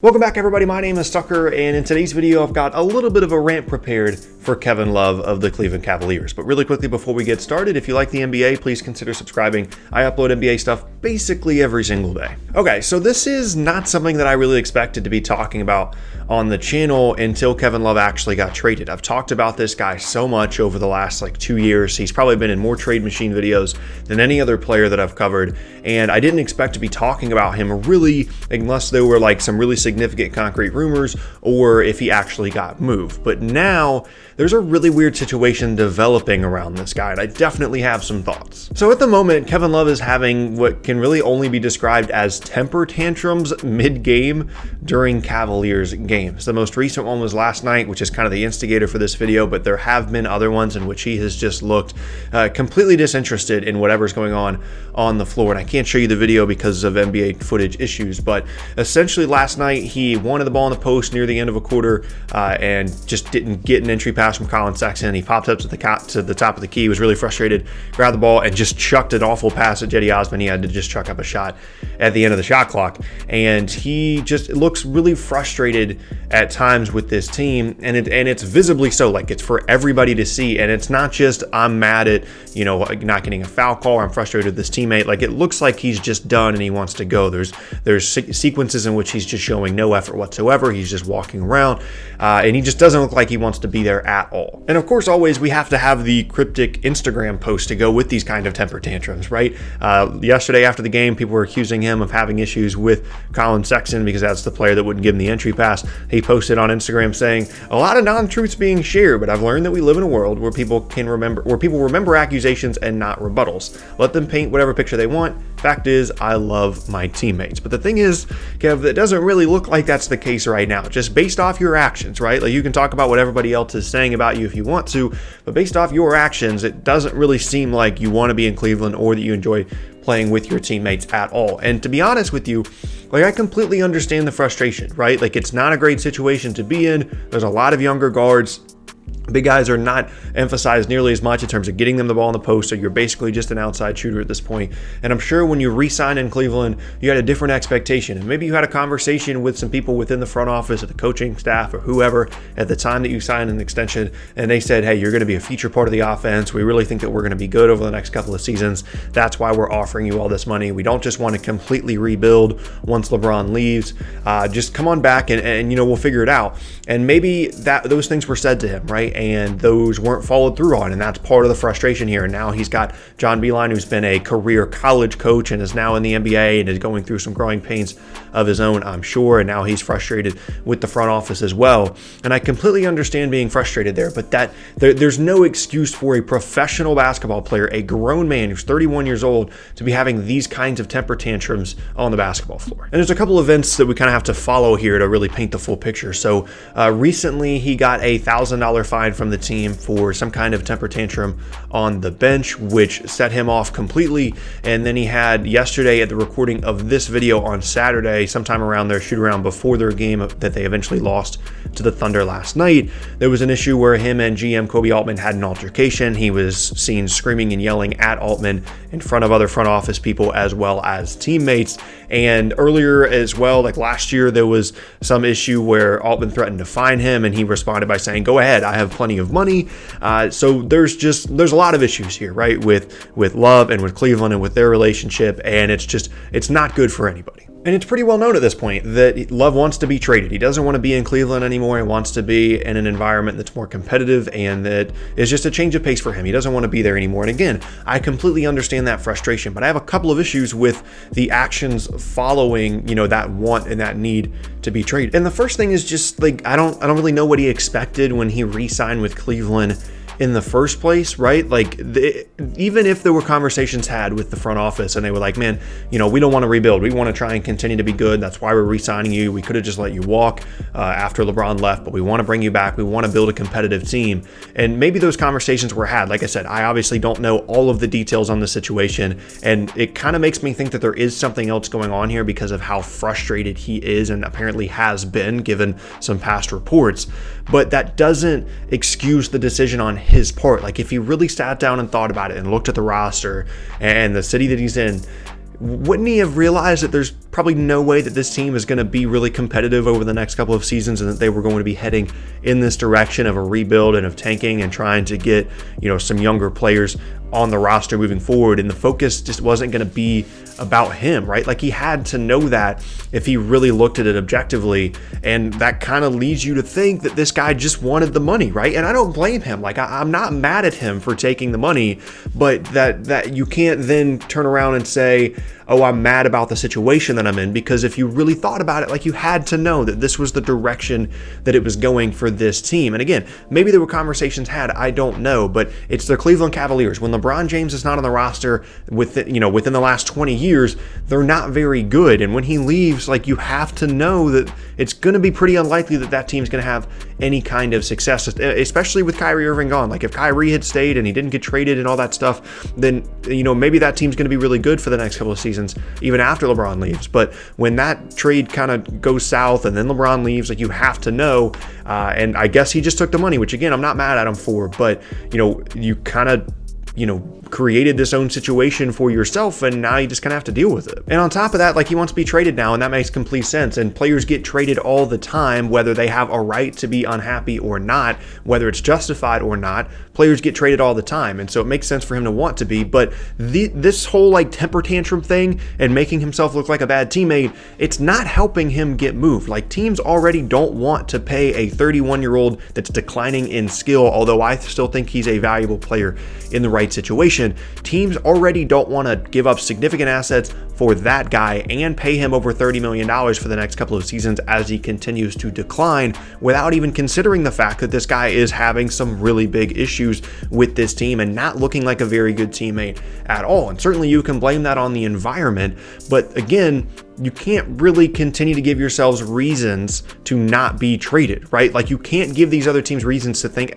Welcome back, everybody. My name is Tucker, and in today's video, I've got a little bit of a rant prepared for Kevin Love of the Cleveland Cavaliers. But really quickly before we get started, if you like the NBA, please consider subscribing. I upload NBA stuff basically every single day. Okay, so this is not something that I really expected to be talking about on the channel until Kevin Love actually got traded. I've talked about this guy so much over the last 2 years. He's probably been in more trade machine videos than any other player that I've covered, and I didn't expect to be talking about him really unless there were some really significant concrete rumors or if he actually got moved. But now there's a really weird situation developing around this guy, and I definitely have some thoughts. So at the moment, Kevin Love is having what can really only be described as temper tantrums mid-game during Cavaliers games. The most recent one was last night, which is kind of the instigator for this video, but there have been other ones in which he has just looked completely disinterested in whatever's going on the floor. And I can't show you the video because of NBA footage issues, but essentially last night he wanted the ball in the post near the end of a quarter and just didn't get an entry pass from Collin Sexton. He popped up to the top of the key, was really frustrated, grabbed the ball and just chucked an awful pass at Koby Altman. He had to just chuck up a shot at the end of the shot clock, and he just looks really frustrated at times with this team, and it's visibly so. It's for everybody to see, and it's not just I'm mad at not getting a foul call, or I'm frustrated with this teammate. It looks like he's just done and he wants to go. There's sequences in which he's just showing no effort whatsoever. He's just walking around, and he just doesn't look like he wants to be there at all. And of course, always we have to have the cryptic Instagram post to go with these kind of temper tantrums, right? Yesterday after the game, people were accusing him of having issues with Collin Sexton because that's the player that wouldn't give him the entry pass. He posted on Instagram saying, "A lot of non-truths being shared, but I've learned that we live in a world where people remember accusations and not rebuttals. Let them paint whatever picture they want. Fact is, I love my teammates." But the thing is, Kev, it doesn't really look like that's the case right now, just based off your actions, right? You can talk about what everybody else is saying about you if you want to, but based off your actions, it doesn't really seem like you want to be in Cleveland or that you enjoy playing with your teammates at all. And to be honest with you, I completely understand the frustration, right? It's not a great situation to be in. There's a lot of younger guards. Big guys are not emphasized nearly as much in terms of getting them the ball in the post, so you're basically just an outside shooter at this point. And I'm sure when you re-sign in Cleveland, you had a different expectation. And maybe you had a conversation with some people within the front office or the coaching staff or whoever at the time that you signed an extension, and they said, hey, you're going to be a feature part of the offense. We really think that we're going to be good over the next couple of seasons. That's why we're offering you all this money. We don't just want to completely rebuild once LeBron leaves. Just come on back and we'll figure it out. And maybe those things were said to him, right? And those weren't followed through on, and that's part of the frustration here. And now he's got John Beilein, who's been a career college coach and is now in the NBA and is going through some growing pains of his own, I'm sure, and now he's frustrated with the front office as well. And I completely understand being frustrated there, but there's no excuse for a professional basketball player, a grown man who's 31 years old, to be having these kinds of temper tantrums on the basketball floor. And there's a couple events that we kind of have to follow here to really paint the full picture. So recently he got a $1,000 fine from the team for some kind of temper tantrum on the bench, which set him off completely. And then he had yesterday at the recording of this video on Saturday, sometime around their shoot around before their game that they eventually lost to the Thunder last night, there was an issue where him and GM Koby Altman had an altercation. He was seen screaming and yelling at Altman in front of other front office people as well as teammates. And earlier as well, last year, there was some issue where Altman threatened to fine him, and he responded by saying, "Go ahead, I have plenty of money." So there's a lot of issues here, right, with Love and with Cleveland and with their relationship, and it's not good for anybody. And it's pretty well known at this point that Love wants to be traded. He doesn't want to be in Cleveland anymore. He wants to be in an environment that's more competitive and that is just a change of pace for him. He doesn't want to be there anymore. And again, I completely understand that frustration, but I have a couple of issues with the actions following, that want and that need to be traded. And the first thing is just I don't really know what he expected when he re-signed with Cleveland in the first place, right? Even if there were conversations had with the front office and they were like, man, we don't want to rebuild. We want to try and continue to be good. That's why we're re-signing you. We could have just let you walk after LeBron left, but we want to bring you back. We want to build a competitive team. And maybe those conversations were had. Like I said, I obviously don't know all of the details on the situation, and it kind of makes me think that there is something else going on here because of how frustrated he is and apparently has been given some past reports. But that doesn't excuse the decision on his part. If he really sat down and thought about it and looked at the roster and the city that he's in, wouldn't he have realized that there's probably no way that this team is going to be really competitive over the next couple of seasons, and that they were going to be heading in this direction of a rebuild and of tanking and trying to get, some younger players on the roster moving forward. And the focus just wasn't going to be about him, right? Like, he had to know that if he really looked at it objectively. And that kind of leads you to think that this guy just wanted the money, right? And I don't blame him. Like, I'm not mad at him for taking the money, but that you can't then turn around and say, oh, I'm mad about the situation that I'm in, because if you really thought about it, like, you had to know that this was the direction that it was going for this team. And again, maybe there were conversations had, I don't know, but it's the Cleveland Cavaliers. When LeBron James is not on the roster within the last 20 years, they're not very good. And when he leaves, like, you have to know that it's going to be pretty unlikely that team's going to have any kind of success, especially with Kyrie Irving gone. Like, if Kyrie had stayed and he didn't get traded and all that stuff, then, maybe that team's going to be really good for the next couple of seasons, even after LeBron leaves. But when that trade kind of goes south and then LeBron leaves, like, you have to know, and I guess he just took the money, which again, I'm not mad at him for, but you kind of created this own situation for yourself, and now you just kind of have to deal with it. And on top of that, like, he wants to be traded now, and that makes complete sense. And players get traded all the time, whether they have a right to be unhappy or not, whether it's justified or not. Players get traded all the time, and so it makes sense for him to want to be. But this whole like temper tantrum thing and making himself look like a bad teammate, it's not helping him get moved. Like, teams already don't want to pay a 31-year-old that's declining in skill, although I still think he's a valuable player in the right situation. Teams already don't want to give up significant assets for that guy and pay him over $30 million for the next couple of seasons as he continues to decline, without even considering the fact that this guy is having some really big issues with this team and not looking like a very good teammate at all. And certainly you can blame that on the environment, but again, you can't really continue to give yourselves reasons to not be traded, right? Like, you can't give these other teams reasons to think,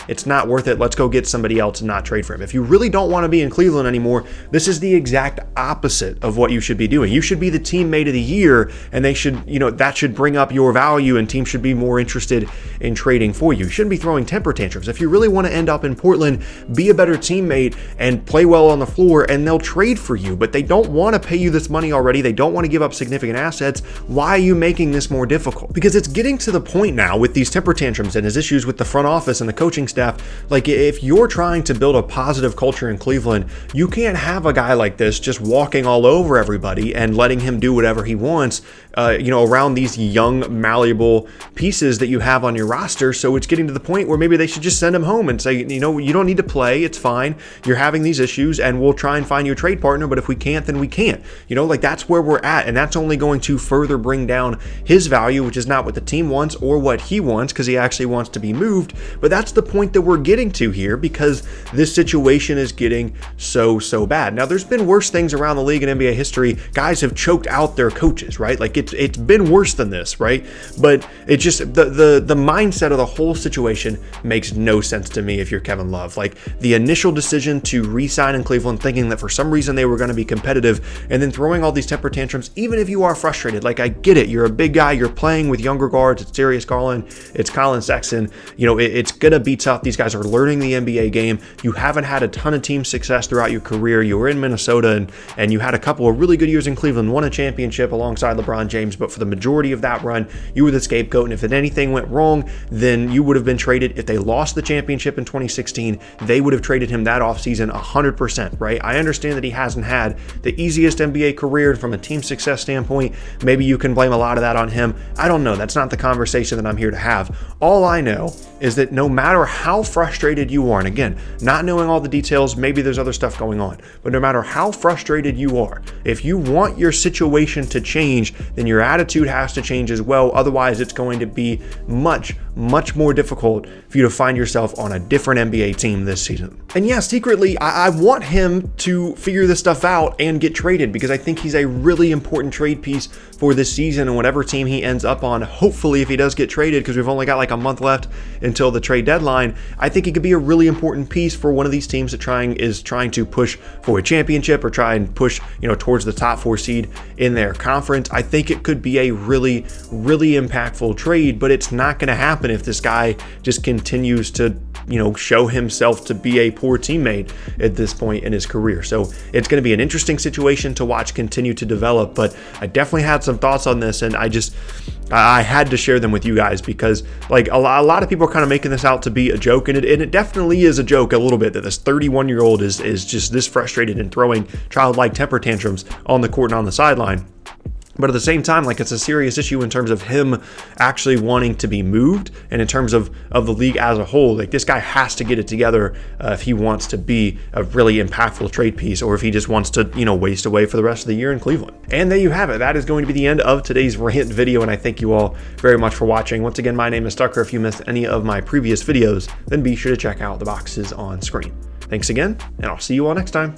it's not worth it, let's go get somebody else and not trade for him. If you really don't want to be in Cleveland anymore, this is the exact opposite of what you should be doing. You should be the teammate of the year, and they should, that should bring up your value, and teams should be more interested in trading for you. You shouldn't be throwing temper tantrums. If you really want to end up in Portland, be a better teammate and play well on the floor, and they'll trade for you. But they don't want to pay you this money already. They don't want to give up significant assets. Why are you making this more difficult? Because it's getting to the point now with these temper tantrums and his issues with the front office and the coaching staff. Like, if you're trying to build a positive culture in Cleveland, you can't have a guy like this just walking all over everybody and letting him do whatever he wants, around these young, malleable pieces that you have on your roster. So it's getting to the point where maybe they should just send him home and say, you don't need to play. It's fine. You're having these issues, and we'll try and find you a trade partner. But if we can't, then we can't. Like, that's where we're at, and that's only going to further bring down his value, which is not what the team wants or what he wants, because he actually wants to be moved. But that's the point that we're getting to here, because this situation is getting so bad. Now, there's been worse things around the league in NBA history. Guys have choked out their coaches, right? Like, it's been worse than this, right? But it just, the mindset of the whole situation makes no sense to me if you're Kevin Love. Like, the initial decision to re-sign in Cleveland, thinking that for some reason they were going to be competitive, and then throwing all these temper tantrums, even if you are frustrated. Like, I get it. You're a big guy. You're playing with younger guards. It's Darius Garland. It's Collin Sexton. It's going to be tough. These guys are learning the NBA game. You haven't had a ton of team success throughout your career. You were in Minnesota, and you had a couple of really good years in Cleveland, won a championship alongside LeBron James, but for the majority of that run, you were the scapegoat. And if anything went wrong, then you would have been traded. If they lost the championship in 2016, they would have traded him that offseason 100%, right? I understand that he hasn't had the easiest NBA career from a team success standpoint. Maybe you can blame a lot of that on him. I don't know. That's not the conversation that I'm here to have. All I know is that no matter how frustrated you are, and again, not knowing all the details, maybe there's other stuff going on, but no matter how frustrated you are, if you want your situation to change, then your attitude has to change as well. Otherwise, it's going to be much more difficult for you to find yourself on a different NBA team this season. And yeah, secretly, I want him to figure this stuff out and get traded, because I think he's a really important trade piece for this season and whatever team he ends up on. Hopefully, if he does get traded, because we've only got like a month left until the trade deadline, I think he could be a really important piece for one of these teams that is trying to push for a championship or try and push, towards the top 4 seed in their conference. I think it could be a really impactful trade, but it's not going to happen if this guy just continues to show himself to be a poor teammate at this point in his career. So it's going to be an interesting situation to watch continue to develop, but I definitely had some thoughts on this, and I had to share them with you guys because like a lot of people are kind of making this out to be a joke, and it definitely is a joke a little bit that this 31-year-old is just this frustrated and throwing childlike temper tantrums on the court and on the sideline. But at the same time, like, it's a serious issue in terms of him actually wanting to be moved, and in terms of the league as a whole. Like, this guy has to get it together if he wants to be a really impactful trade piece, or if he just wants to, waste away for the rest of the year in Cleveland. And there you have it. That is going to be the end of today's rant video, and I thank you all very much for watching. Once again, my name is Tucker. If you missed any of my previous videos, then be sure to check out the boxes on screen. Thanks again, and I'll see you all next time.